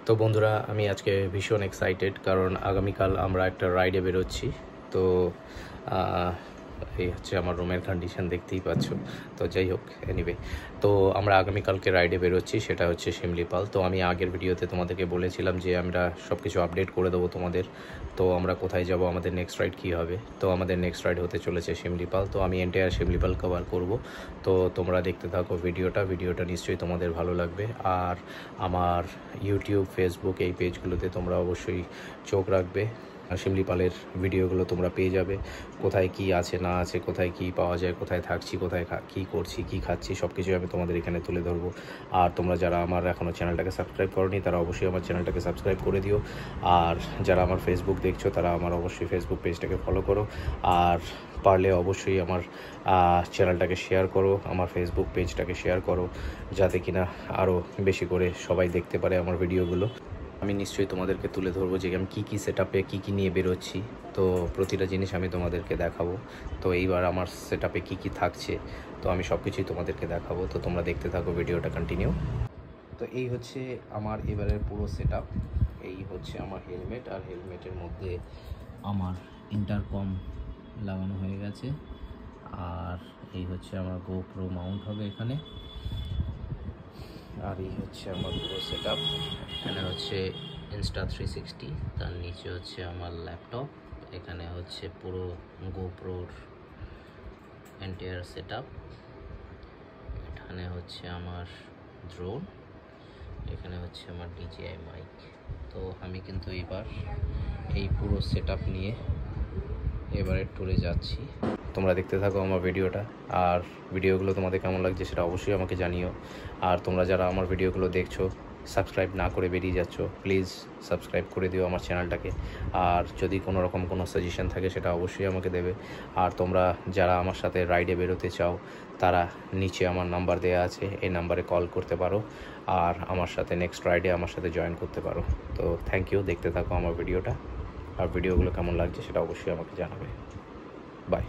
তো বন্ধুরা, আমি আজকে ভীষণ এক্সাইটেড, কারণ আগামীকাল আমরা একটা রাইডে বেরোচ্ছি। তো এই হচ্ছে আমার রুমের কন্ডিশন, দেখতেই পাচ্ছ। তো যাই হোক, এনিওয়ে, তো আমরা আগামীকালকে রাইডে বেরোচ্ছি, সেটা হচ্ছে শিমলিপাল। তো আমি আগের ভিডিওতে তোমাদেরকে বলেছিলাম যে আমরা সব কিছু আপডেট করে দেবো তোমাদের। তো আমরা কোথায় যাব, আমাদের নেক্সট রাইড কী হবে। তো আমাদের নেক্সট রাইড হতে চলেছে শিমলিপাল। তো আমি এন্টায়ার শিমলিপাল কভার করব। তো তোমরা দেখতে থাকো ভিডিওটা নিশ্চয়ই তোমাদের ভালো লাগবে। আর আমার ইউটিউব, ফেসবুক এই পেজগুলোতে তোমরা অবশ্যই চোখ রাখবে। শিমলিপালের ভিডিওগুলো তোমরা পেয়ে যাবে, কোথায় কি আছে না আছে, কোথায় কি পাওয়া যায়, কোথায় থাকছি, কোথায় কী করছি, কী খাচ্ছি, সব কিছুই আমি তোমাদের এখানে তুলে ধরবো। আর তোমরা যারা আমার এখনও চ্যানেলটাকে সাবস্ক্রাইব করোনি, তারা অবশ্যই আমার চ্যানেলটাকে সাবস্ক্রাইব করে দিও। আর যারা আমার ফেসবুক দেখছো, তারা আমার অবশ্যই ফেসবুক পেজটাকে ফলো করো। আর পারলে অবশ্যই আমার চ্যানেলটাকে শেয়ার করো, আমার ফেসবুক পেজটাকে শেয়ার করো, যাতে কিনা আরও বেশি করে সবাই দেখতে পারে আমার ভিডিওগুলো। আমি নিশ্চয়ই তোমাদেরকে তুলে ধরবো যে আমি কী সেট আপে কী নিয়ে বেরোচ্ছি। তো প্রতিটা জিনিস আমি তোমাদেরকে দেখাবো। তো এইবার আমার সেট আপে কী থাকছে, তো আমি সব কিছুই তোমাদেরকে দেখাবো। তো তোমরা দেখতে থাকো, ভিডিওটা কন্টিনিউ। তো এই হচ্ছে আমার এবারের পুরো সেট আপ। এই হচ্ছে আমার হেলমেট, আর হেলমেটের মধ্যে আমার ইন্টারকম লাগানো হয়ে গেছে। আর এই হচ্ছে আমার গোপ্রো মাউন্ট হবে এখানে। আর এই হচ্ছে আমার পুরো সেট আপ। এখানে হচ্ছে Insta360, তার নিচে হচ্ছে আমার ল্যাপটপ, এখানে হচ্ছে পুরো গোপ্রোর এন্টায়ার সেট আপ, এখানে হচ্ছে আমার ড্রোন, এখানে হচ্ছে আমার DJI মাইক। তো আমি কিন্তু এবার এই পুরো সেট আপ নিয়ে এবারে ট্যুরে যাচ্ছি। তোমরা দেখতে থাকো আমার ভিডিওটা। আর ভিডিওগুলো তোমাদের কেমন লাগছে সেটা অবশ্যই আমাকে জানিও। আর তোমরা যারা আমার ভিডিওগুলো দেখছো, সাবস্ক্রাইব না করে বেরিয়ে যাচ্ছ, প্লিজ সাবস্ক্রাইব করে দিও আমার চ্যানেলটাকে। আর যদি কোনো রকম কোনো সাজেশন থাকে, সেটা অবশ্যই আমাকে দেবে। আর তোমরা যারা আমার সাথে রাইডে বেরোতে চাও, তারা নিচে আমার নাম্বার দেওয়া আছে, এই নাম্বারে কল করতে পারো। আর আমার সাথে নেক্সট রাইডে আমার সাথে জয়েন করতে পারো। তো থ্যাংক ইউ, দেখতে থাকো আমার ভিডিওটা। আর ভিডিওগুলো কেমন লাগছে সেটা অবশ্যই আমাকে জানাবে। বাই।